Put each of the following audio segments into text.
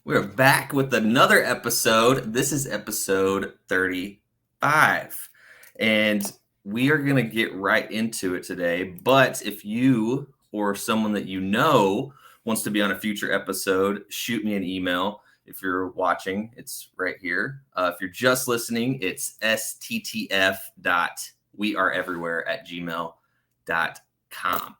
We're back with another episode. This is episode 35. And we are going to get right into it today. But if you or someone that you know wants to be on a future episode, shoot me an email. If you're watching, it's right here. If you're just listening, it's sttf.weareverywhere@gmail.com.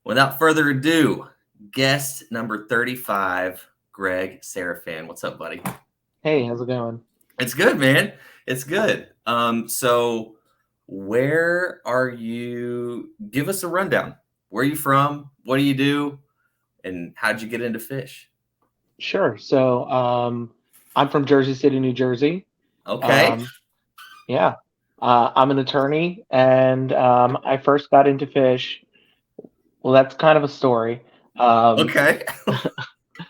Without further ado, guest number 35, Greg Sarafan. What's up, buddy? Hey, how's it going? It's good, man. It's good. So where are you? Give us a rundown. Where are you from? What do you do? And how'd you get into Phish? Sure. So, I'm from Jersey City, New Jersey. Okay. Um, yeah. I'm an attorney, and I first got into Phish. Well, that's kind of a story. Um, Okay.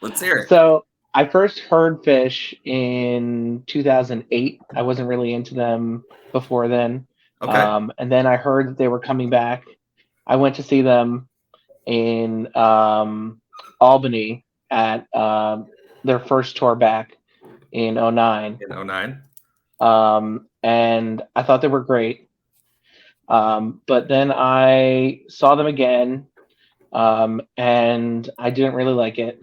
Let's hear it. so I first heard Phish in 2008. I wasn't really into them before then. Okay. And then I heard that they were coming back. I went to see them in Albany at their first tour back in '09. In '09. And I thought they were great. But then I saw them again, and I didn't really like it.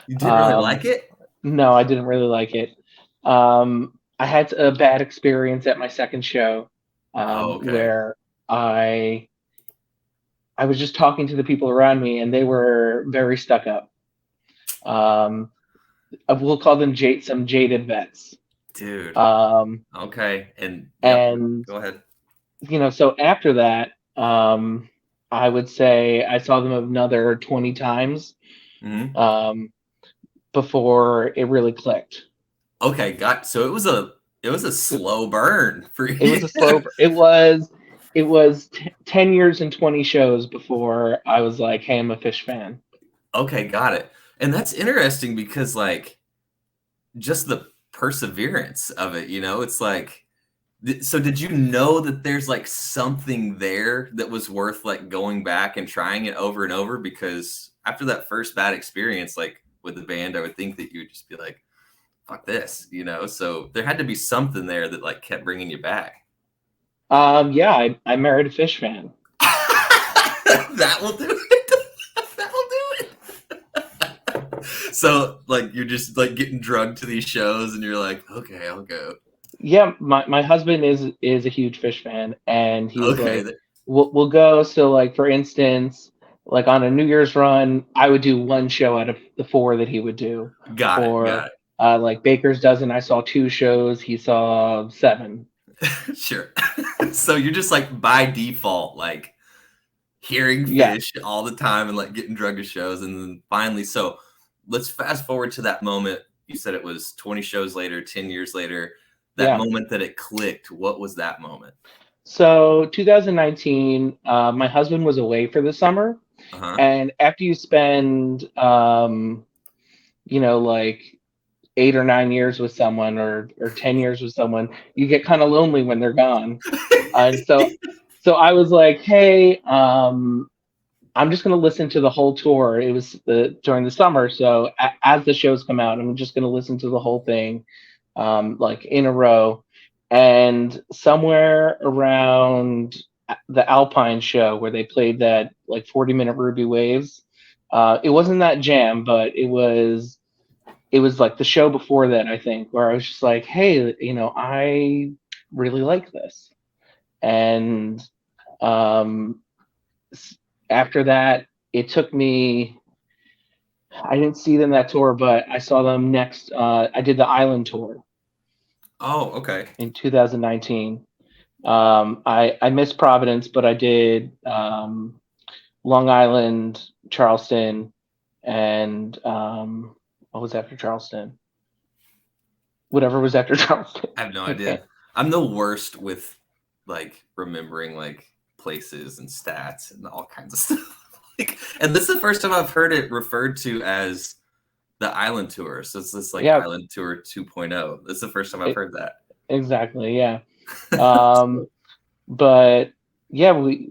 You didn't really Um, like it? no, I didn't really like it. I had a bad experience at my second show, Oh, okay. where I I was just talking to the people around me, and they were very stuck up. Um, we'll call them some jaded vets. Dude. Um, Okay. And yep. and Go ahead. so after that, I would say I saw them another 20 times Hmm. um, before it really clicked. Okay, so it was a slow burn for It you. was a slow. It was 10 years and 20 shows before I was like, "Hey, I'm a Phish fan." Okay, got it. And that's interesting because like just the perseverance of it, it's like so did you know that there's like something there that was worth like going back and trying it over and over? Because after that first bad experience, like with the band, I would think that you would just be like, fuck this. So there had to be something there that like kept bringing you back. Yeah, I married a Phish fan. That will do it. That will do it. So like you're just like getting drugged to these shows and you're like, okay, I'll go. Yeah, my husband is a huge Phish fan, and he was Okay, like, "We'll go." So, like, for instance, like on a New Year's run, I would do one show out of the four that he would do, got it, or got like Baker's dozen, I saw two shows, he saw seven. it. Sure. So you're just like by default, like hearing Yeah, Phish all the time and like getting drugged to shows, and then finally, so let's fast forward to that moment. You said it was 20 shows later, 10 years later. That yeah. moment that it clicked. What was that moment? So 2019, my husband was away for the summer, Uh huh. and after you spend, like 8 or 9 years with someone, or 10 years with someone, you get kind of lonely when they're gone. And so I was like, hey, I'm just going to listen to the whole tour. It was during the summer, so as the shows come out, I'm just going to listen to the whole thing, like in a row. And somewhere around the Alpine show where they played that like 40-minute Ruby Waves, it wasn't that jam, but it was like the show before that, I think, where I was just like, hey, I really like this. And um, after that, it took me, I didn't see them that tour, but I saw them next. I did the Island tour Oh, okay. in 2019. I missed Providence, but I did Long Island, Charleston, and what was after Charleston? Whatever was after Charleston. I have no I can't. idea. I'm the worst with like remembering like places and stats and all kinds of stuff. Like, and this is the first time I've heard it referred to as the Island Tour. So it's this like Yeah, Island Tour 2.0. This is the first time I've it, heard that. exactly. Yeah. Um, but yeah, we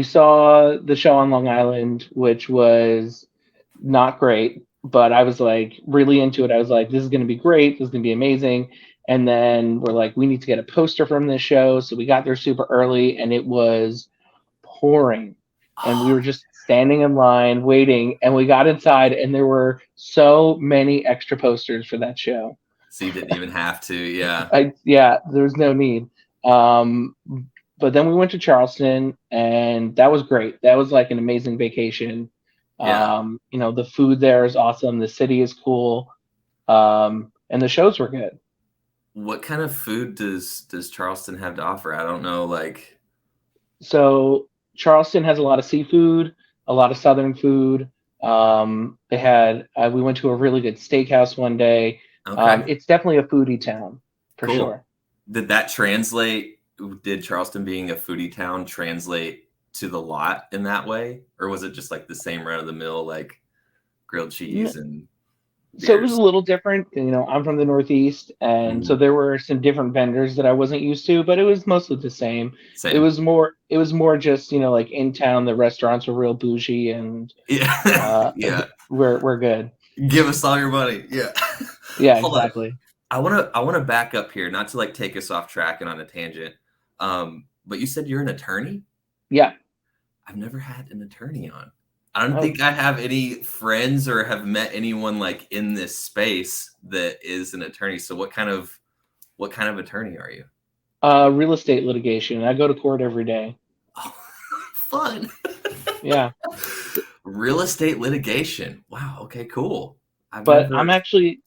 saw the show on Long Island, which was not great. but I was like really into it. I was like, this is going to be great. This is going to be amazing. And then we're like, we need to get a poster from this show. So we got there super early and it was pouring. And we Oh, were just standing in line waiting. And we got inside and there were so many extra posters for that show. so you didn't even have to. Yeah. Yeah, there was no need. Um, but then we went to Charleston, and that was great. That was like an amazing vacation. Yeah. The food there is awesome. The city is cool, and the shows were good. What kind of food does Charleston have to offer? I don't know. Like, So Charleston has a lot of seafood, a lot of southern food. We went to a really good steakhouse one day. okay, It's definitely a foodie town for cool. sure. Did that translate? Did Charleston being a foodie town translate to the lot in that way, or was it just like the same run of the mill, like grilled cheese and So it was beers? a little different. I'm from the Northeast, and so Mhm. there were some different vendors that I wasn't used to, but it was mostly the same. It Same. was more. It was more just like in town, the restaurants were real bougie, and Yeah. uh, Yeah. we're good. Give us all your money. Yeah. Yeah, Hold on. exactly. I wanna back up here, not to like take us off track and on a tangent. But you said you're an attorney? Yeah. I've never had an attorney on. I don't Oh, think I have any friends or have met anyone like in this space that is an attorney. So what kind of attorney are you? real estate litigation. I go to court every day. Oh, fun. Yeah, Real estate litigation. Wow. Okay, cool. I've but never I'm actually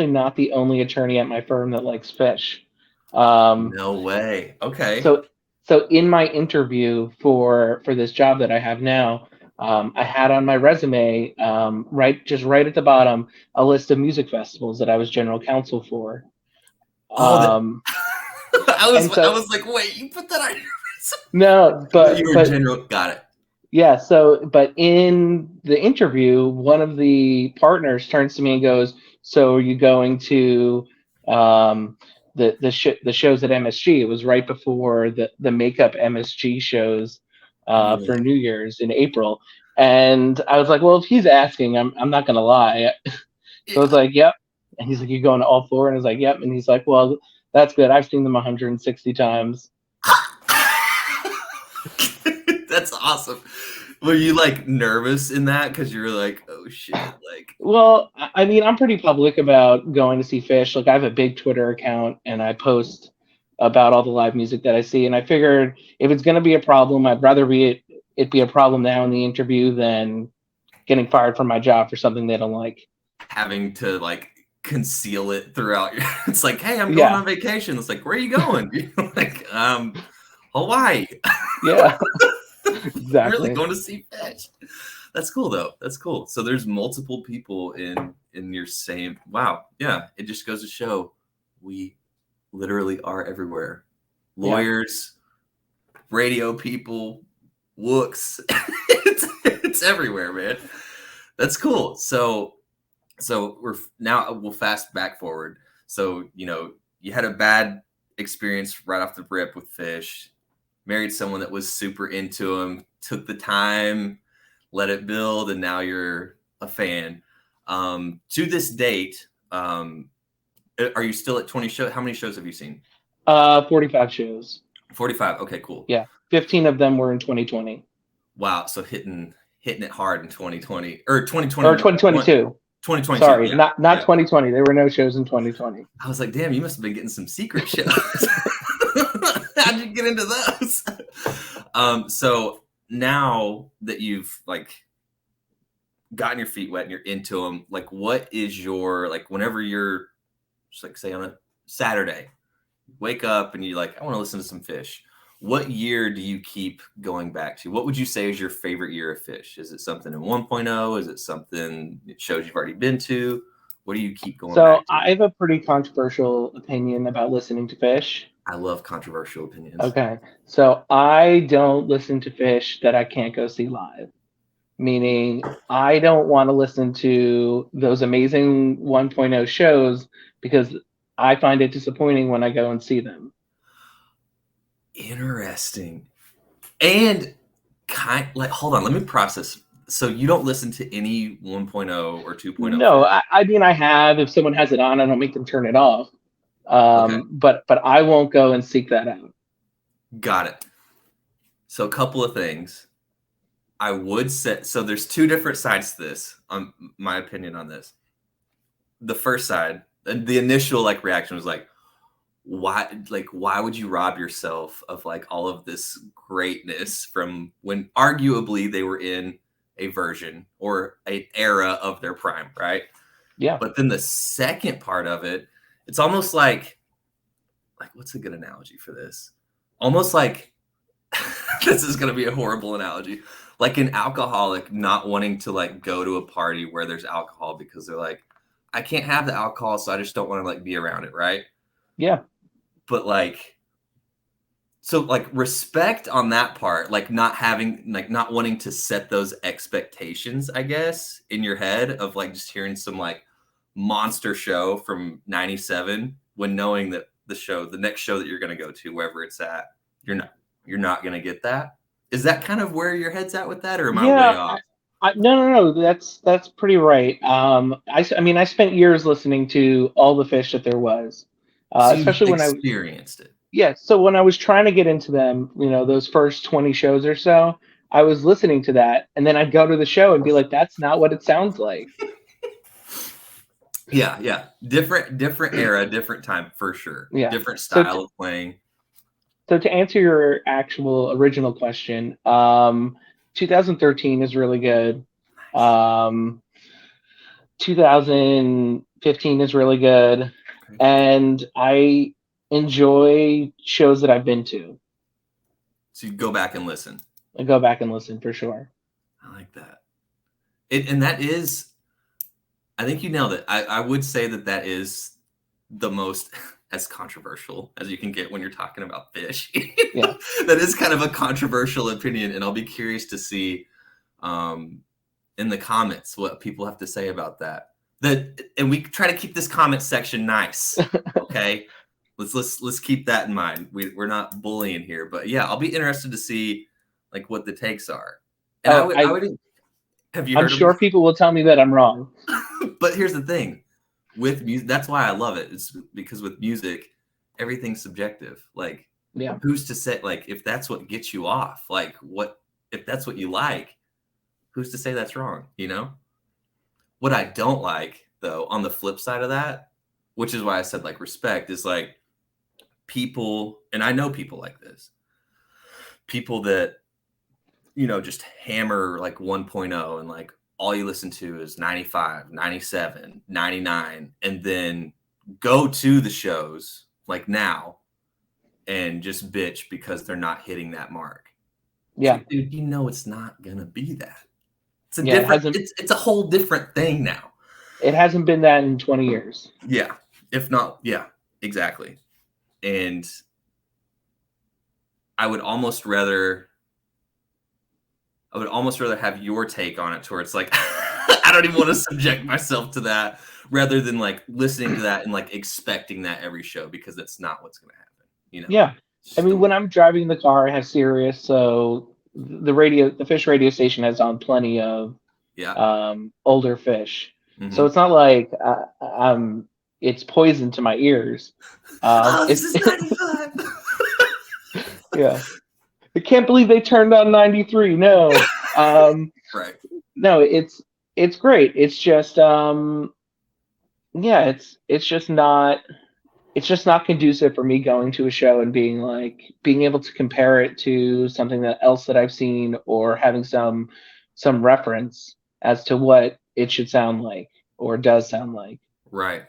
not the only attorney at my firm that likes fish. Um, No way. Okay. so so in my interview for this job that I have now, I had on my resume, right at the bottom, a list of music festivals that I was general counsel for. Oh, Um, I was and I so was like, wait, you put that on your no, resume? You but were but general. Got it. yeah, but in the interview, one of the partners turns to me and goes, "So are you going to um, the shows at MSG?" It was right before the makeup MSG shows Yeah. for New Year's in April, and I was like, "Well, if he's asking, I'm not gonna lie." So I was Yeah. like, "Yep," and he's like, "You going to all four?" And I was like, "Yep," and he's like, "Well, that's good. I've seen them 160 times." That's awesome. Were you like nervous in that because you were like, oh shit, like Well, I mean, I'm pretty public about going to see Phish. Like, I have a big Twitter account and I post about all the live music that I see. And I figured if it's going to be a problem, I'd rather it be a problem now in the interview than getting fired from my job for something they don't like. having to like conceal it throughout your it's like, hey, I'm going Yeah, on vacation. It's like, where are you going? You're like, Hawaii. yeah, Really exactly. going to see Fish. That's cool though. That's cool. So there's multiple people in your same wow. Yeah. It just goes to show we literally are everywhere. Yeah. Lawyers, radio people, wooks. it's everywhere, man. That's cool. So we'll fast back forward. So you had a bad experience right off the rip with Phish. Married someone that was super into him. Took the time, let it build, and now you're a fan. To this date, are you still at 20 shows? How many shows have you seen? 45 shows. 45. Okay, cool. Yeah. 15 of them were in 2020 Wow. So hitting it hard in 2020 or or 2021. 2022. 2022. Sorry, Yeah. not Yeah. 2020. There were no shows in 2020. I was like, damn, you must have been getting some secret shows. How'd you get into those? So now that you've like gotten your feet wet and you're into them, like what is your like whenever you're just like say on a Saturday, wake up and you're like, I want to listen to some Phish. What year do you keep going back to? What would you say is your favorite year of Phish? Is it something in 1.0? Is it something it shows you've already been to? What do you keep going So back to? I have a pretty controversial opinion about listening to Phish. I love controversial opinions. Okay. So I don't listen to Phish that I can't go see live. Meaning I don't want to listen to those amazing 1.0 shows because I find it disappointing when I go and see them. Interesting. And hold on, let me process So you don't listen to any 1.0 or 2.0 No, Phish? I mean I have. If someone has it on, I don't make them turn it off. Okay, But I won't go and seek that out. got it. So a couple of things. I would say, so there's two different sides to this, on my opinion on this. The first side, the initial like reaction was like, why would you rob yourself of like all of this greatness from when arguably they were in a version or an era of their prime, right? Yeah. But then the second part of it, it's almost like what's a good analogy for this? Almost like this is going to be a horrible analogy. Like an alcoholic not wanting to like go to a party where there's alcohol because they're like, I can't have the alcohol, so I just don't want to like be around it, right? Yeah. But like, so like respect on that part, like not having, like not wanting to set those expectations, I guess, in your head of like just hearing some like monster show from 97 when knowing that the next show that you're going to go to, wherever it's at, you're not going to get that. Is that kind of where your head's at with that, or am I way Yeah. off? No. That's pretty right. I mean, I spent years listening to all the Phish that there was, So you especially when I experienced it. yeah. So when I was trying to get into them, those first 20 shows or so, I was listening to that, and then I'd go to the show and be like, "That's not what it sounds like." Yeah. Different era, different time for sure. Yeah. Different So style of playing. So to answer your actual original question, 2013 is really good. 2015 is really good, Okay. and I enjoy shows that I've been to. So you go back and listen. I go back and listen for sure. I like that. And that is, I think you nailed it. I would say that is the most as controversial as you can get when you're talking about Phish. Yeah. That is kind of a controversial opinion, and I'll be curious to see in the comments what people have to say about that. And we try to keep this comment section nice. Okay. Let's keep that in mind. We're not bullying here, but yeah, I'll be interested to see like what the takes are. And I would have you I'm heard sure people will tell me that I'm wrong. But here's the thing with music, that's why I love it. It's because with music, everything's subjective. Like, Yeah. who's to say, like, if that's what gets you off, like, if that's what you like, who's to say that's wrong? What I don't like, though, on the flip side of that, which is why I said, like, respect, is like people, and I know people like this, people that, just hammer like 1.0 and like, all you listen to is 95, 97, 99, and then go to the shows like now and just bitch because they're not hitting that mark. Yeah. Like, dude, it's not gonna be that. It's a Yeah, different, it's a whole different thing now. It hasn't been that in 20 years. Yeah. If not, yeah, exactly. And I would almost rather have your take on it, to where it's like I don't even want to subject myself to that, rather than like listening to that and like expecting that every show, because that's not what's going to happen. Yeah. I mean, when I'm driving the car, I have Sirius, so the Phish radio station has on plenty of older Phish. Mm-hmm. So it's not like it's poison to my ears. This is 95. Yeah. I can't believe they turned on 93. No. Right. No, it's great. It's just it's just not conducive for me going to a show and being able to compare it to something else that I've seen, or having some reference as to what it should sound like or does sound like. Right.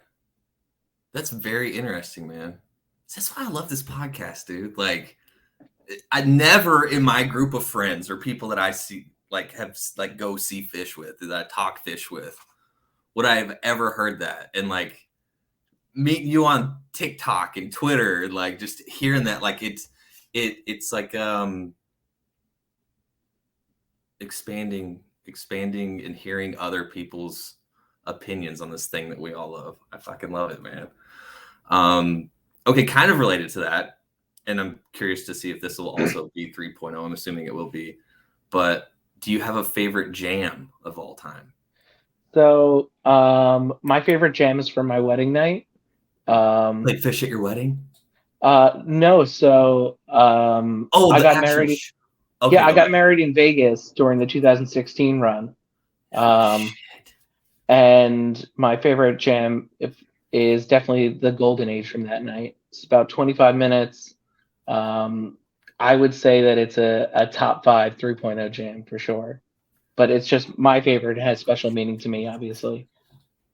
That's very interesting, man. That's why I love this podcast, dude. Like, I never in my group of friends or people that I see have go see Phish with, that I talk Phish with, would I have ever heard that. And like meeting you on TikTok and Twitter, and like just hearing that, like it's like expanding and hearing other people's opinions on this thing that we all love. I fucking love it, man. Okay, kind of related to that, and I'm curious to see if this will also be 3.0. I'm assuming it will be. But Do you have a favorite jam of all time? So, my favorite jam is for my wedding night. Like Um, Phish at your wedding? no, so Oh, I the got actual. married. Okay, Yeah, I go got back. married in Vegas during the 2016 run. Oh Um, shit. and my favorite jam is definitely the Golden Age from that night. It's about 25 minutes. Um, I would say that it's a top five 3.0 jam for sure. But it's just my favorite. It has special meaning to me, obviously.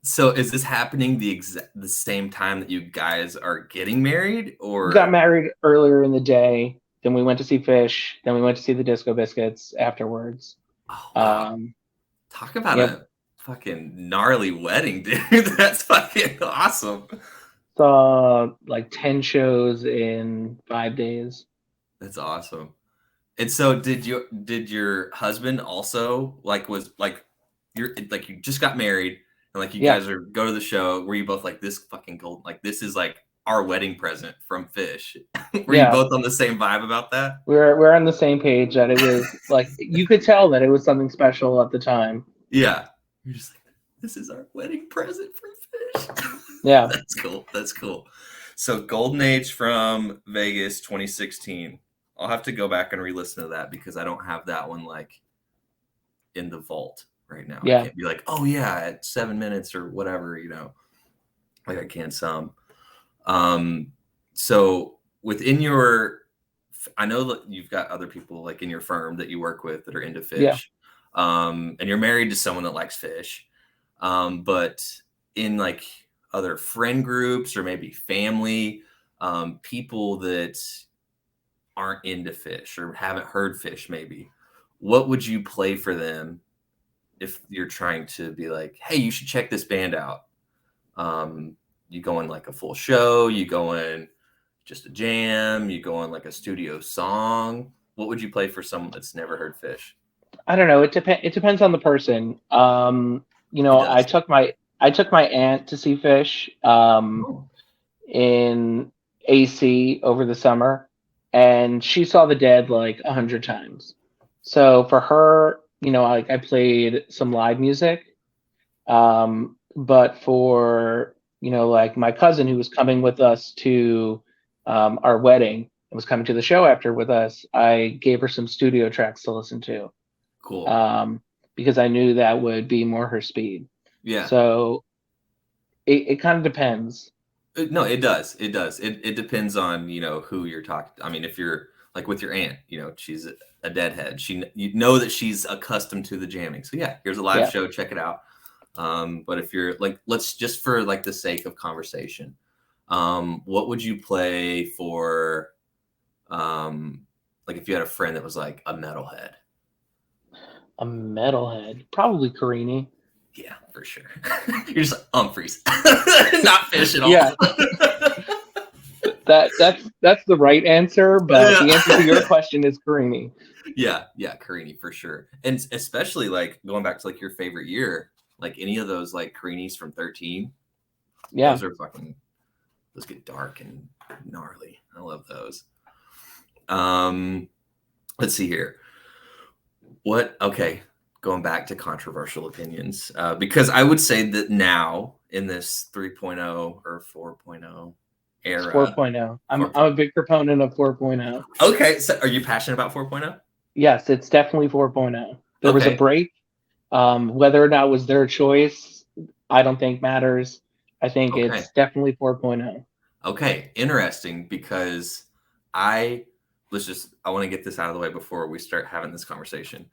So is this happening the same time that you guys are getting married, We got or? married earlier in the day. Then we went to see Phish. Then we went to see the Disco Biscuits afterwards. Oh wow. Um, Talk about yeah, a fucking gnarly wedding, dude. That's fucking awesome. saw like 10 shows in 5 days. That's awesome. And so did your husband also like was like you're like you just got married and like you Yeah, guys are go to the show, were you both like this fucking gold, like this is like our wedding present from Fish? Were you yeah. both on the same vibe about that? We're on the same page that it was like you could tell that it was something special at the time. Yeah. You're just like, this is our wedding present from Fish. Yeah, That's cool. That's cool. So Golden Age from Vegas 2016. I'll have to go back and re-listen to that because I don't have that one like in the vault right now. I yeah, can't be like, oh yeah, at 7 minutes or whatever, like I can some. Um, so within your, I know that you've got other people like in your firm that you work with that are into yeah. fish, and you're married to someone that likes fish, but in like other friend groups or maybe family, people that aren't into fish or haven't heard fish, maybe, what would you play for them if you're trying to be like, hey, you should check this band out? Um, you go in like a full show, you go in just a jam, you go in like a studio song. What would you play for someone that's never heard Fish? I don't know. It depends on the person. It I does. took my aunt to see Fish Oh, in AC over the summer, and she saw the Dead like 100 times. So for her, I played some live music. But for like my cousin who was coming with us to our wedding and was coming to the show after with us, I gave her some studio tracks to listen to cool. um, because I knew that would be more her speed. Yeah. So it kind of depends. No, it does. It does. It depends on, who you're talking to. I mean, if you're like with your aunt, she's a deadhead. You know that she's accustomed to the jamming. So yeah, here's a live Yeah. show. Check it out. But if you're like, let's just for like the sake of conversation, what would you play for, like if you had a friend that was like a metalhead? A metalhead, probably Carini. Yeah, for sure. You're just like Humphreys, not Fish at all. Yeah, that's the right answer, but the answer to your Yeah. question is Carini. Yeah, Carini for sure. And especially like going back to like your favorite year, like any of those like Carinis from 13, Yeah. those are fucking, those get dark and gnarly. I love those. Um, let's see here. Okay, going back to controversial opinions, because I would say that now in this 3.0 or 4.0 It's era, 4.0. I'm a 4.0. big proponent of 4.0. Okay, so are you passionate about 4.0? Yes, it's definitely 4.0. There was a Okay, break. Whether or not it was their choice, I don't think matters. I think okay. it's definitely 4.0. Okay, interesting because I I want to get this out of the way before we start having this conversation.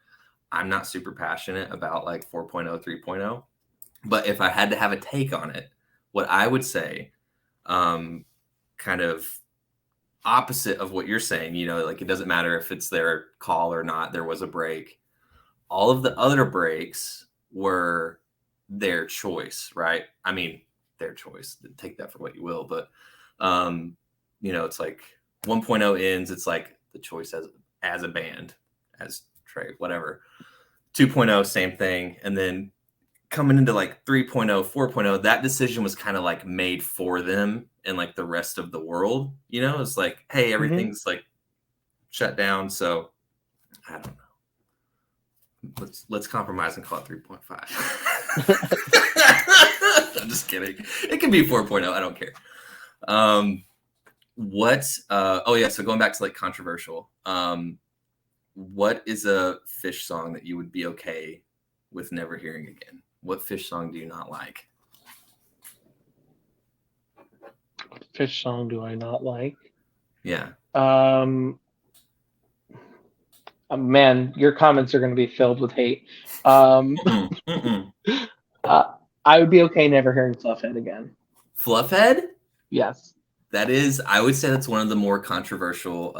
I'm not super passionate about like 4.0, 3.0, but if I had to have a take on it, what I would say, um, kind of opposite of what you're saying, like it doesn't matter if it's their call or not, there was a break. All of the other breaks were their choice, right? I mean, their choice. Take that for what you will, but it's like 1.0 ends, it's like the choice as a band, as Trey, whatever. 2.0, same thing. And then coming into like 3.0, 4.0, that decision was kind of like made for them and like the rest of the world, it's like, hey, Hmm. everything's like shut down. So I don't know. Let's compromise and call it 3.5. I'm just kidding. It can be 4.0. I don't care. So going back to like controversial, what is a Phish song that you would be okay with never hearing again? What Phish song do you not like? Phish song do I not like? Yeah. Man, your comments are going to be filled with hate. I would be okay never hearing Fluffhead again. Fluffhead? Yes. That is, I would say that's one of the more controversial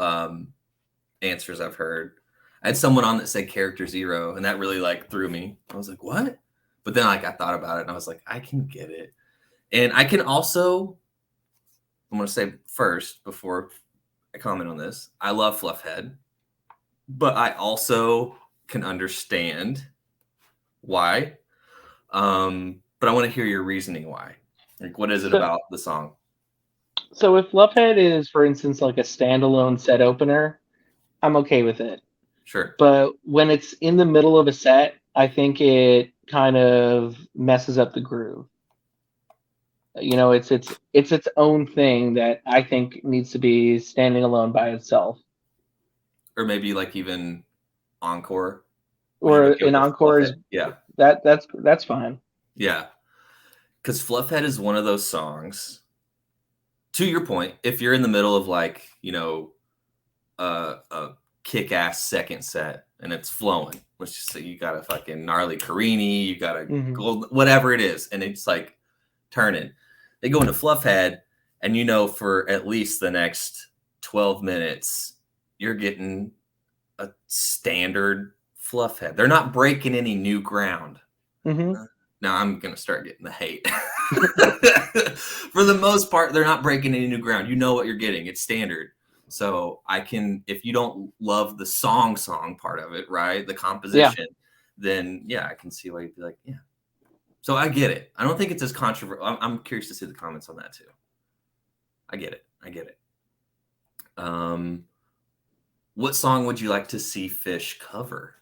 answers I've heard. I had someone on that said Character Zero, and that really like threw me. I was like, what? But then like I thought about it, and I was like, I can get it. And I can also, I'm going to say first, before I comment on this, I love Fluffhead, but I also can understand why. But I want to hear your reasoning why. Like, what is it about the song? So if Fluffhead is, for instance, like a standalone set opener, I'm okay with it. Sure. But when it's in the middle of a set, I think it kind of messes up the groove. You know, it's its own thing that I think needs to be standing alone by itself. Or maybe like even encore. Or an encore is that's fine. Yeah. Because Fluffhead is one of those songs. To your point, if you're in the middle of like, you know, a kick-ass second set and it's flowing, let's just say you got a fucking gnarly Carini, you got a gold, whatever it is, and it's like turning. They go into Fluffhead, and you know for at least the next 12 minutes, you're getting a standard Fluffhead. They're not breaking any new ground. Now I'm going to start getting the hate. For the most part, they're not breaking any new ground. You know what you're getting. It's standard. So I can, if you don't love the song part of it, right? The composition, then yeah, I can see why you'd be like, yeah. So I get it. I don't think it's as controversial. I'm curious to see the comments on that too. I get it. What song would you like to see Phish cover?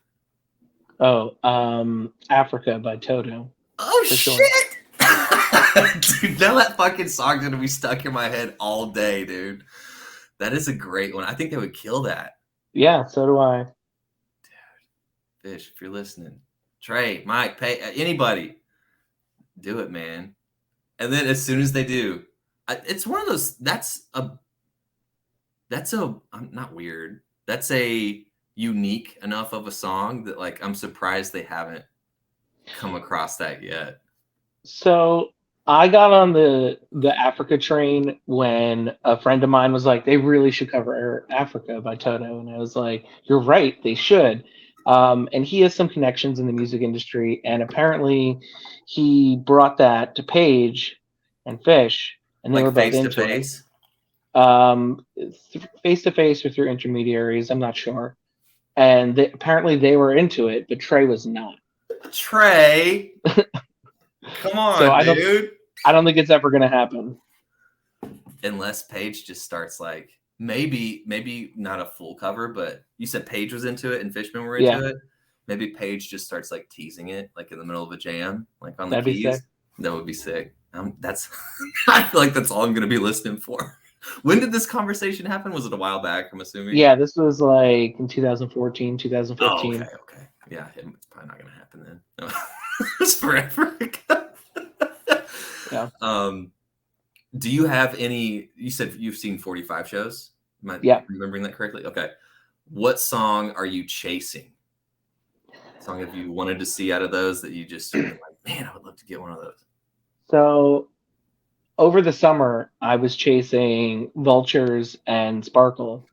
Africa by Toto. Oh shit! Sure. Dude, now that fucking song's gonna be stuck in my head all day, dude. That is a great one. I think they would kill that. Yeah, so do I. Dude, Phish, if you're listening, Trey, Mike, pay anybody, do it, man. And then as soon as they do, it's one of those. That's not weird. That's a unique enough of a song that like I'm surprised they haven't come across that yet. So I got on the Africa train when a friend of mine was like, they really should cover Africa by Toto. And I was like, you're right, they should. And he has some connections in the music industry. And apparently he brought that to Paige and Phish. And they like were both face into to face? Face to face or through intermediaries, I'm not sure. And apparently they were into it, but Trey was not. Trey, come on, so dude. I don't think it's ever going to happen. Unless Paige just starts like, maybe not a full cover, but you said Paige was into it and Fishman were into it. Maybe Paige just starts like teasing it, like in the middle of a jam, like on the keys. That would be sick. That's I feel like that's all I'm going to be listening for. When did this conversation happen? Was it a while back? I'm assuming. Yeah, this was like in 2014, 2015. Oh, okay. Yeah, it's probably not going to happen then. No. It's forever ago. Yeah. Do you have any? You said you've seen 45 shows. Am I remembering that correctly? Okay. What song are you chasing? What song have you wanted to see out of those that you just like, man, I would love to get one of those? So over the summer, I was chasing Vultures and Sparkle.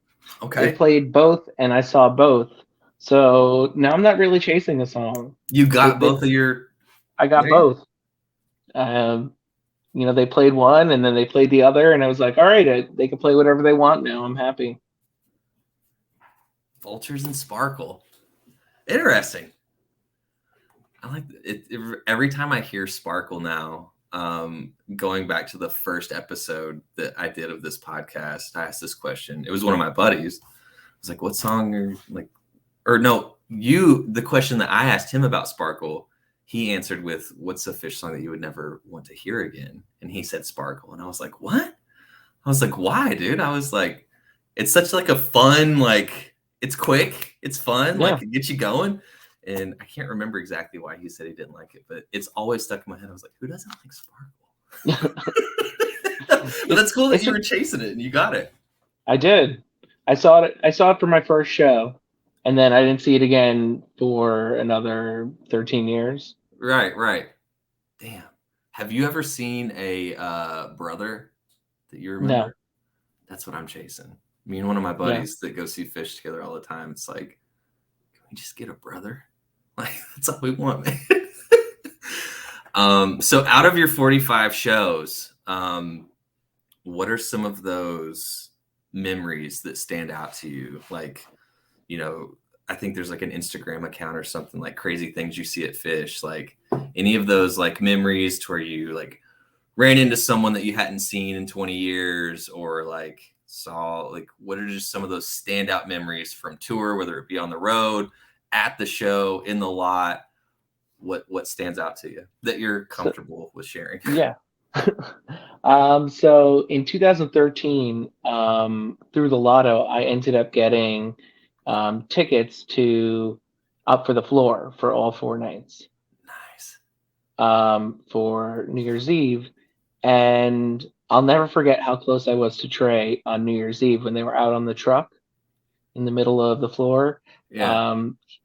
Okay. They played both, and I saw both. So now I'm not really chasing a song. You got both of your. I got both. You know, they played one, and then they played the other, and I was like, all right, they can play whatever they want now. I'm happy. Vultures and Sparkle. Interesting. I like it. Every time I hear Sparkle now, going back to the first episode that I did of this podcast, I asked this question. It was one of my buddies. I was like, what song are like, or no, the question that I asked him about Sparkle, he answered with, "What's a Phish song that you would never want to hear again?" And he said Sparkle, and I was like, "What?" I was like, "Why, dude?" I was like, "It's such like a fun, like it's quick, it's fun, Yeah. like it gets you going." And I can't remember exactly why he said he didn't like it, but it's always stuck in my head. I was like, "Who doesn't like Sparkle?" But that's cool that you were chasing it and you got it. I did. I saw it. I saw it for my first show, and then I didn't see it again for another 13 years. Right. Damn. Have you ever seen a brother that you remember? No. That's what I'm chasing. Me and one of my Yeah. buddies that go see Phish together all the time. It's like, can we just get a brother? Like, that's all we want, man. So out of your 45 shows, what are some of those memories that stand out to you? Like, you know, I think there's like an Instagram account or something, like crazy things you see at Phish. Like any of those like memories to where you like ran into someone that you hadn't seen in 20 years, or like saw, like, what are just some of those standout memories from tour, whether it be on the road, at the show, in the lot? What stands out to you that you're comfortable with sharing? Yeah. So in 2013, through the lotto, I ended up getting tickets to Up for the Floor for all 4 nights Nice. for New Year's Eve. And I'll never forget how close I was to Trey on New Year's Eve when they were out on the truck in the middle of the floor. Yeah.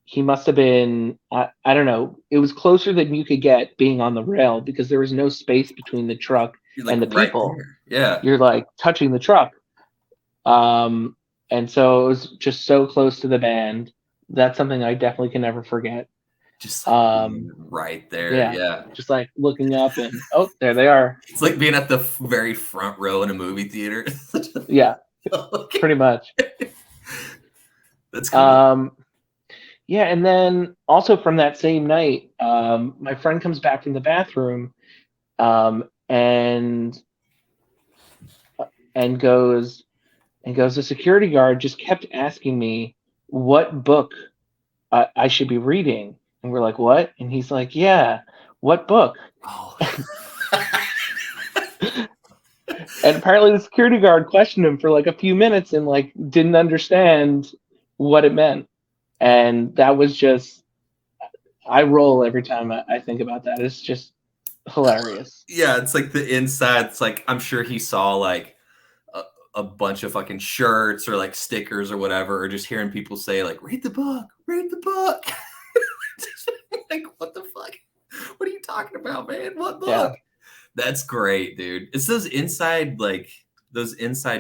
He must have been, I don't know, it was closer than you could get being on the rail because there was no space between the truck You're like and the right people. there. Yeah. You're like touching the truck. And so it was just so close to the band. That's something I definitely can never forget. Just like being right there. Yeah. Yeah. Just like looking up and, oh, there they are. It's like being at the very front row in a movie theater. Yeah, Okay. pretty much. That's cool. Yeah, and then also from that same night, my friend comes back from the bathroom, and goes, the security guard just kept asking me what book I should be reading, and we're like, what? And he's like, yeah, what book? Oh. And apparently the security guard questioned him for like a few minutes and like didn't understand what it meant, and that was just, I roll every time I think about that. It's just hilarious. Yeah, it's like the inside. It's like I'm sure he saw like a bunch of fucking shirts or like stickers or whatever, or just hearing people say like, "Read the book, read the book." Like, what the fuck? What are you talking about, man? What book? Yeah. That's great, dude. It's those inside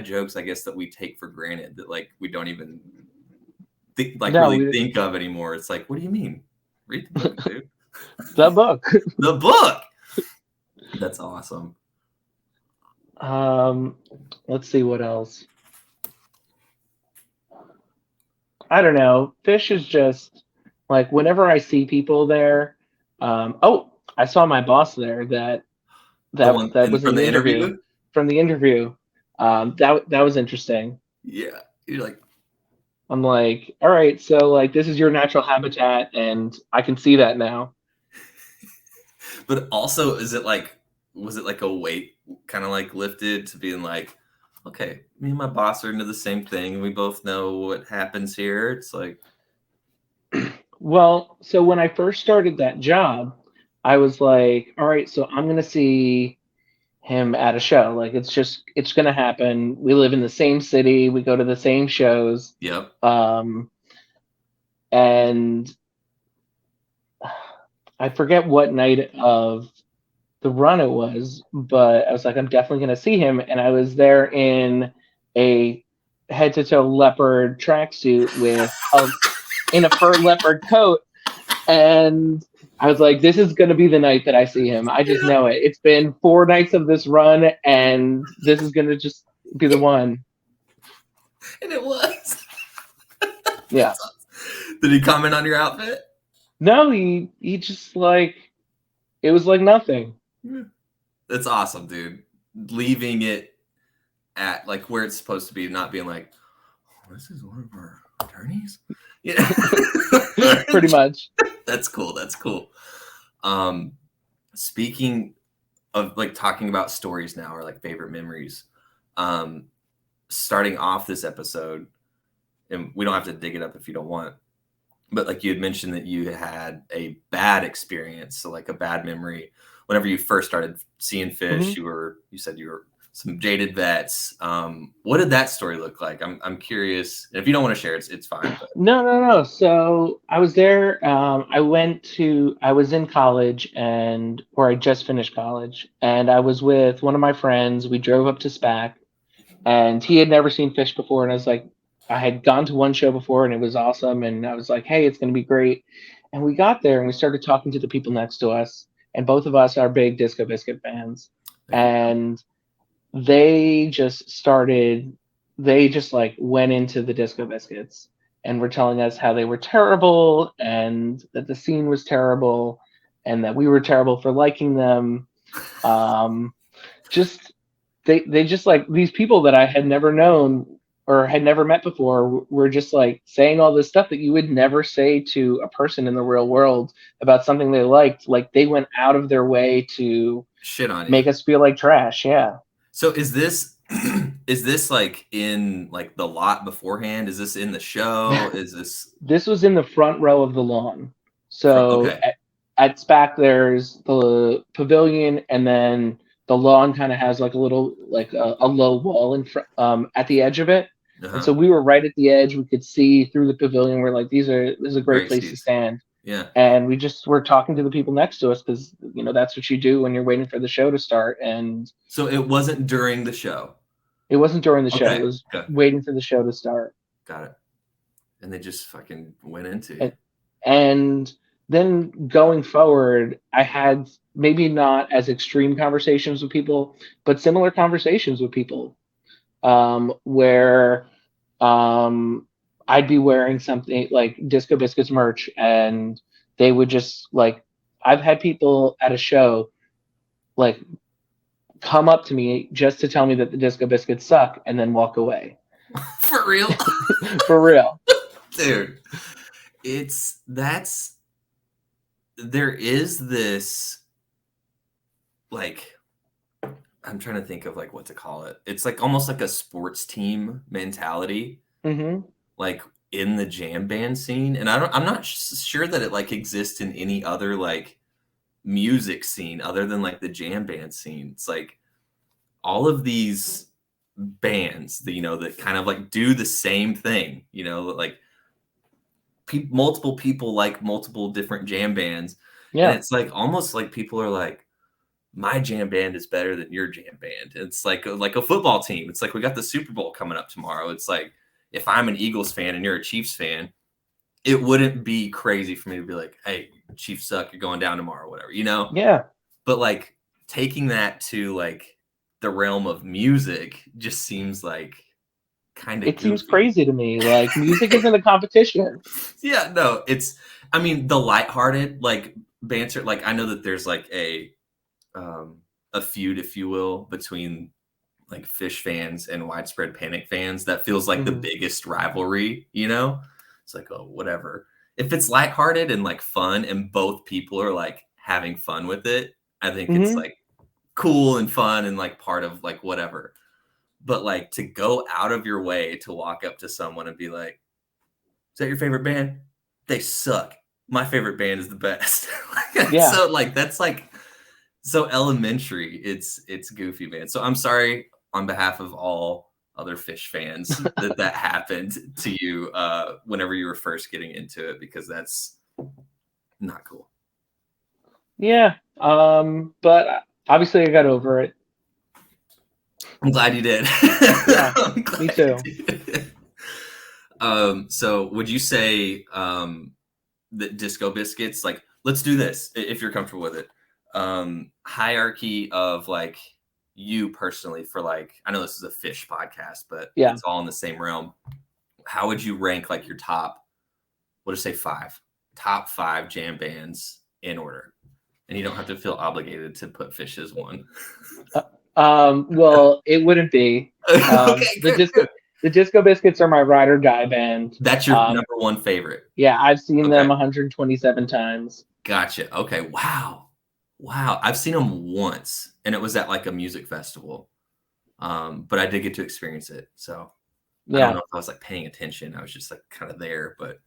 jokes, I guess, that we take for granted, that like we don't even think think of anymore. It's like, what do you mean? Read the book, dude. The book. The book. That's awesome. Let's see what else. I don't know. Phish is just like, whenever I see people there. I saw my boss there. That was from in the the interview. From the interview. That was interesting. Yeah, you're like, I'm like, all right, so like this is your natural habitat, and I can see that now. But also, was it like a weight kind of like lifted to being like, okay, me and my boss are into the same thing. We both know what happens here. It's like, well, so when I first started that job, I was like, all right, so I'm gonna see him at a show. Like it's gonna happen. We live in the same city. We go to the same shows. yep. And I forget what night of the run it was, but I was like, I'm definitely gonna see him. And I was there in a head to toe leopard tracksuit with in a fur leopard coat, and I was like, this is going to be the night that I see him. I just know it. It's been 4 nights of this run, and this is going to just be the one. And it was. Yeah. Did he comment on your outfit? No, he just like, it was like nothing. That's awesome, dude. Leaving it at like where it's supposed to be, not being like, oh, this is one of our attorneys. Yeah. Pretty much. That's cool. That's cool. Speaking of like talking about stories now or like favorite memories, starting off this episode, and we don't have to dig it up if you don't want, but like you had mentioned that you had a bad experience, so like a bad memory whenever you first started seeing Phish. You said you were some jaded vets. What did that story look like? I'm curious. And if you don't want to share, it's fine. But. No. So I was there. I was in college or I just finished college, and I was with one of my friends. We drove up to SPAC, and he had never seen Phish before, and I was like, I had gone to one show before and it was awesome, and I was like, hey, it's going to be great. And we got there and we started talking to the people next to us, and both of us are big Disco Biscuit fans, and they just like went into the Disco Biscuits and were telling us how they were terrible and that the scene was terrible and that we were terrible for liking them. Just they just like these people that I had never known or had never met before were just like saying all this stuff that you would never say to a person in the real world about something they liked. Like they went out of their way to shit on make us feel like trash. Yeah. So is this like in like the lot beforehand? Is this in the show? Is this was in the front row of the lawn. So okay. At SPAC there's the pavilion, and then the lawn kind of has like a little like a low wall in front at the edge of it. And so we were right at the edge. We could see through the pavilion. We're like, this is a great place to stand. Yeah. And we just were talking to the people next to us because, that's what you do when you're waiting for the show to start. And so it wasn't during the show. It wasn't during the show. It was waiting for the show to start. Got it. And they just fucking went into it. And then going forward, I had maybe not as extreme conversations with people, but similar conversations with people where I'd be wearing something like Disco Biscuits merch, and they would just like, I've had people at a show like come up to me just to tell me that the Disco Biscuits suck and then walk away. For real? For real. Dude, there is this, like, I'm trying to think of like what to call it. It's like almost like a sports team mentality, like in the jam band scene. And I'm not sure that it like exists in any other like music scene other than like the jam band scene. It's like all of these bands that, that kind of like do the same thing, like multiple people like multiple different jam bands. Yeah. And it's like almost like people are like, my jam band is better than your jam band. It's like a football team. It's like we got the Super Bowl coming up tomorrow. It's like if I'm an Eagles fan and you're a Chiefs fan, it wouldn't be crazy for me to be like, hey, Chiefs suck, you're going down tomorrow, whatever, Yeah. But like taking that to like the realm of music just seems like kind of seems crazy to me. Like music isn't a competition. Yeah, no, the lighthearted like banter, like I know that there's like a feud, if you will, between like Phish fans and Widespread Panic fans that feels like the biggest rivalry, It's like, oh, whatever. If it's lighthearted and like fun and both people are like having fun with it, I think it's like cool and fun and like part of like whatever. But like to go out of your way to walk up to someone and be like, is that your favorite band? They suck. My favorite band is the best. Yeah. So like that's like so elementary. It's goofy, man. So I'm sorry on behalf of all other Phish fans that happened to you whenever you were first getting into it, because that's not cool. Yeah. But obviously I got over it. I'm glad you did. Yeah, me too. So would you say that Disco Biscuits, like, let's do this if you're comfortable with it. Hierarchy of like you personally for like, I know this is a Phish podcast, but it's all in the same realm. How would you rank like your top, what say top 5 jam bands in order? And you don't have to feel obligated to put Phish as one. Well, it wouldn't be. Okay, the The Disco Biscuits are my ride or die band. That's your number one favorite. Yeah, I've seen them Okay. 127 times. Gotcha. Okay. Wow. Wow. I've seen them once, and it was at like a music festival. But I did get to experience it. So I don't Yeah. know if I was like paying attention. I was just like kind of there, but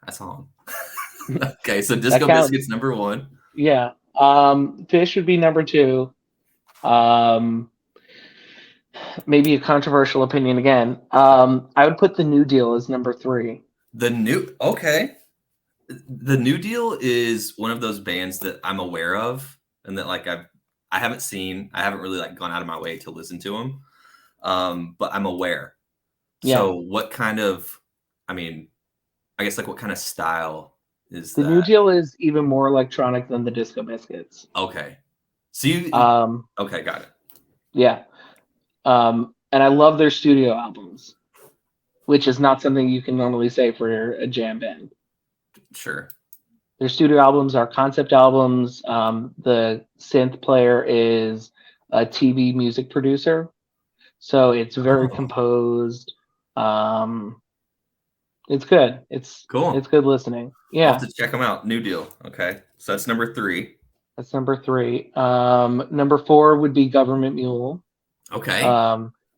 I saw them. Okay. So That Disco counts. Biscuits number one. Yeah. Phish would be number two. Maybe a controversial opinion again. I would put the New Deal as number three. Okay. The New Deal is one of those bands that I'm aware of, and that like I haven't seen. I haven't really like gone out of my way to listen to them, but I'm aware. Yeah. So what kind of? I mean, I guess like what kind of style is The New that? Deal is even more electronic than the Disco Biscuits. Okay. So you okay, got it. Yeah. And I love their studio albums, which is not something you can normally say for a jam band. Sure. Their studio albums are concept albums. The synth player is a TV music producer, so it's very composed. It's good. It's Cool. good listening. I'll Yeah, have to check them out. New Deal. Okay. So that's number three. that's number three. Number four would be Government Mule. Okay.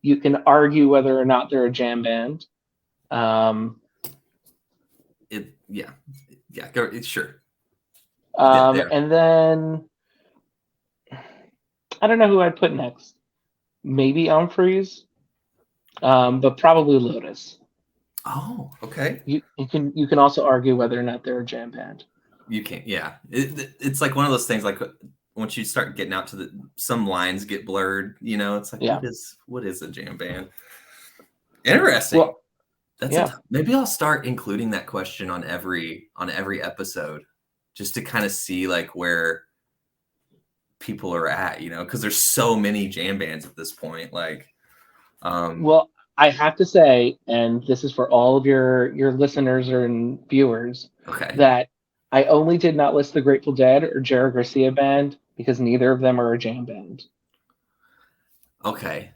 You can argue whether or not they're a jam band. Sure. And then I don't know who I'd put next. Maybe Umphreys, but probably Lotus. Oh, okay. You can also argue whether or not they're a jam band. You can't. Yeah, it's like one of those things. Like once you start getting out to some lines get blurred. You know, it's like what is a jam band? Interesting. Well, maybe I'll start including that question on every episode, just to kind of see like where people are at. You know, because there's so many jam bands at this point. Like, well, I have to say, and this is for all of your listeners and viewers, that I only did not list the Grateful Dead or Jerry Garcia Band because neither of them are a jam band. Okay,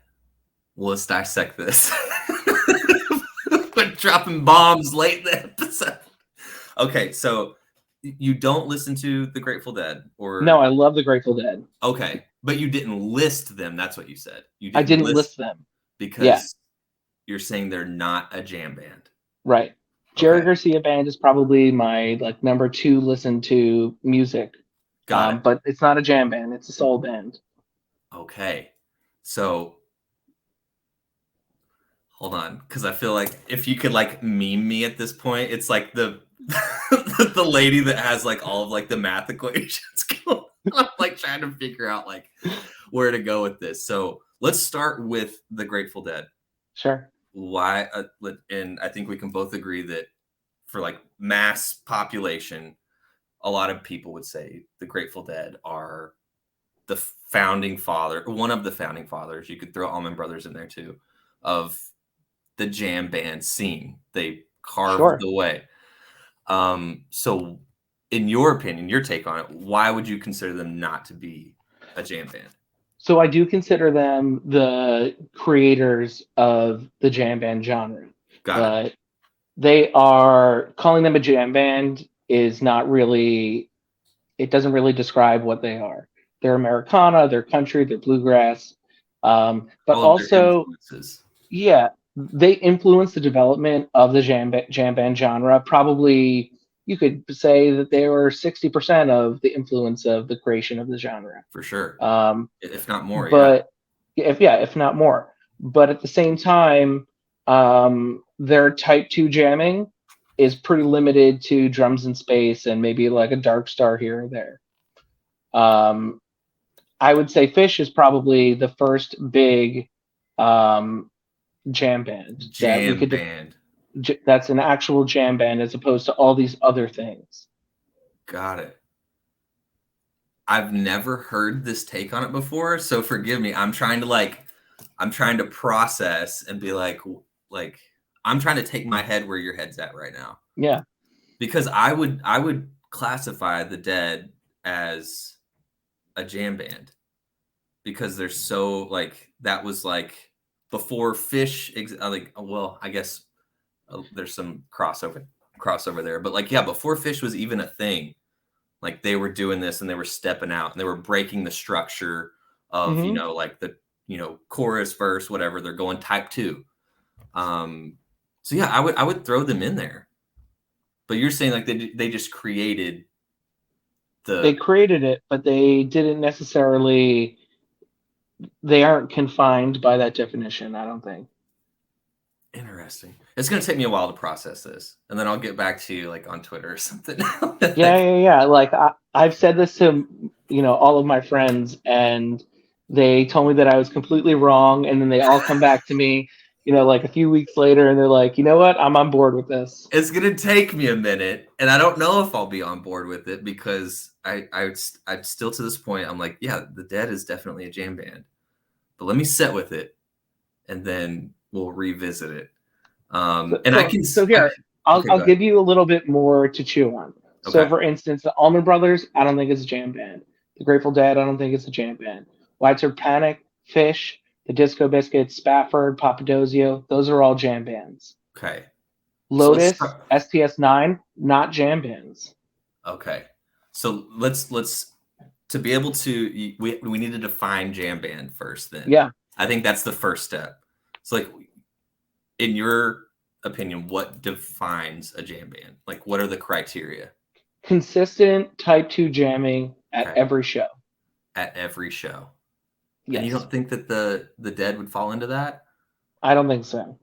well, let's dissect this. We're dropping bombs late in the episode. Okay, so you don't listen to the Grateful Dead, or no? I love the Grateful Dead. Okay, but you didn't list them. That's what you said. I didn't list them because you're saying they're not a jam band, right? Jerry Garcia Band is probably my like number two listen to music. Got it. But it's not a jam band; it's a soul band. Okay, so hold on, because I feel like if you could like meme me at this point, it's like the the lady that has like all of like the math equations going. I'm like trying to figure out like where to go with this. So let's start with the Grateful Dead. Sure. Why? And I think we can both agree that for like mass population, a lot of people would say the Grateful Dead are the founding father, one of the founding fathers. You could throw Allman Brothers in there too, of the jam band scene. They carved the way. So in your opinion, your take on it, why would you consider them not to be a jam band? So I do consider them the creators of the jam band genre. Got it. They are calling them a jam band is not really, it doesn't really describe what they are. They're Americana, they're country, they're bluegrass. But also, they influence the development of the jam band genre. Probably you could say that they were 60% of the influence of the creation of the genre. For sure. If not more, but if not more. But at the same time, their type 2 jamming is pretty limited to drums in space and maybe like a dark star here or there. I would say Phish is probably the first big jam band. That's an actual jam band as opposed to all these other things. Got it. I've never heard this take on it before, so forgive me. I'm trying to process and be like I'm trying to take my head where your head's at right now. Yeah. Because I would classify the Dead as a jam band because they're so like that was like before Phish, like, well, I guess there's some crossover there, but like, yeah, before Phish was even a thing, like they were doing this and they were stepping out and they were breaking the structure of, like the, chorus, verse, whatever. They're going type 2. So yeah, I would throw them in there. But you're saying like they just created They created it, but they didn't necessarily. They aren't confined by that definition, I don't think. Interesting. It's going to take me a while to process this, and then I'll get back to you like on Twitter or something. Yeah. Like I've said this to all of my friends, and they told me that I was completely wrong, and then they all come back to me, like a few weeks later, and they're like, you know what, I'm on board with this. It's going to take me a minute, and I don't know if I'll be on board with it because I'm still to this point. I'm like, yeah, the Dead is definitely a jam band, but let me sit with it, and then we'll revisit it. I'll give you a little bit more to chew on. Okay. So, for instance, the Allman Brothers, I don't think it's a jam band. The Grateful Dead, I don't think it's a jam band. Widespread Panic, Phish, the Disco Biscuits, Spafford, Papadozio, those are all jam bands. Okay. Lotus, STS9, not jam bands. Okay. So let's to be able to we need to define jam band first then. Yeah. I think that's the first step. So like, in your opinion, what defines a jam band? Like, what are the criteria? Consistent type 2 jamming at every show. At every show. Yes. And you don't think that the Dead would fall into that? I don't think so.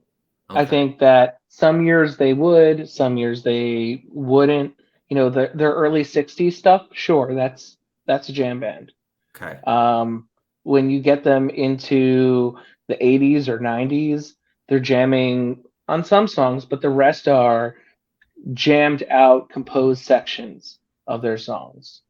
Okay. I think that some years they would, some years they wouldn't. Their early 60s stuff, sure, that's a jam band. Okay. When you get them into the 80s or 90s, they're jamming on some songs, but the rest are jammed out, composed sections of their songs.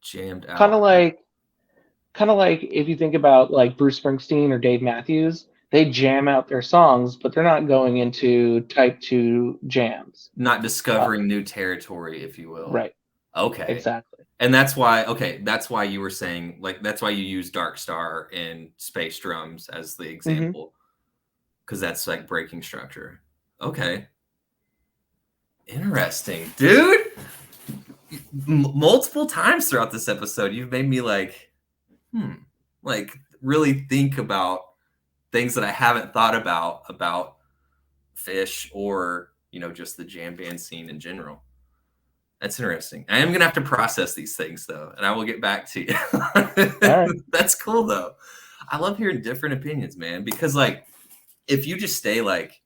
Jammed out. Kind of like if you think about like Bruce Springsteen or Dave Matthews, they jam out their songs, but they're not going into type 2 jams. Not discovering new territory, if you will. Right. Okay. Exactly. And that's why you were saying, like, that's why you use Dark Star and Space Drums as the example. Because that's like breaking structure. Okay. Interesting. Dude, multiple times throughout this episode, you've made me like really think about things that I haven't thought about Phish or, just the jam band scene in general. That's interesting. I am going to have to process these things, though, and I will get back to you. All right. That's cool, though. I love hearing different opinions, man, because, like, if you just stay, like,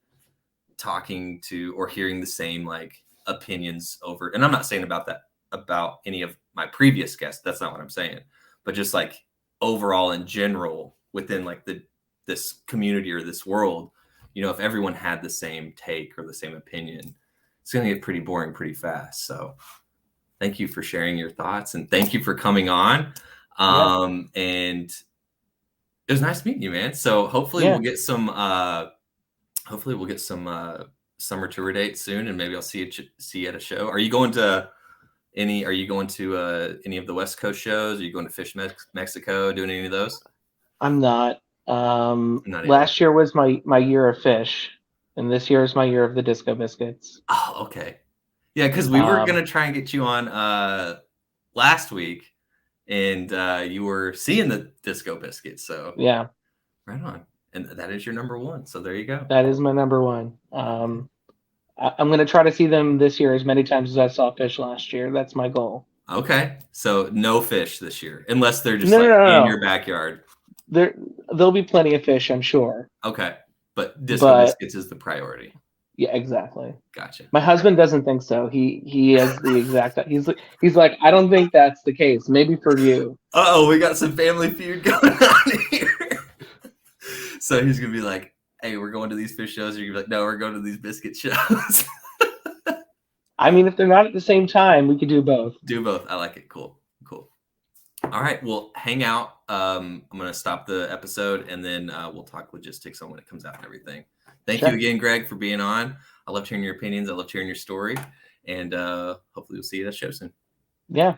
talking to or hearing the same, like, opinions over, and I'm not saying about any of my previous guests. That's not what I'm saying. But just, like, overall in general within, like, this community or this world, if everyone had the same take or the same opinion, it's going to get pretty boring pretty fast. So thank you for sharing your thoughts and thank you for coming on. And it was nice meeting you, man. So hopefully we'll get some summer tour dates soon, and maybe I'll see you at a show. Are you going to any of the West Coast shows? Are you going to Phish Mexico, doing any of those? I'm not. Last year was my year of Phish. And this year is my year of the Disco Biscuits. Oh, okay. Yeah, because we were going to try and get you on last week, and you were seeing the Disco Biscuits. So yeah. Right on. And that is your number one. So there you go. That is my number one. I'm going to try to see them this year as many times as I saw Phish last year. That's my goal. Okay. So no Phish this year, unless they're just in your backyard. There'll be plenty of Phish, I'm sure. Okay. But Disco Biscuits is the priority. Yeah, exactly. Gotcha. My husband doesn't think so. He has the exact. He's like, I don't think that's the case. Maybe for you. Uh-oh, we got some Family Feud going on here. So he's gonna be like, "Hey, we're going to these Phish shows." You're gonna be like, "No, we're going to these Biscuit shows." I mean, if they're not at the same time, we could do both. Do both. I like it. Cool. All right. Well, hang out. I'm going to stop the episode, and then we'll talk logistics on when it comes out and everything. Thank you again, Greg, for being on. I loved hearing your opinions. I loved hearing your story. And hopefully we'll see you at a show soon. Yeah.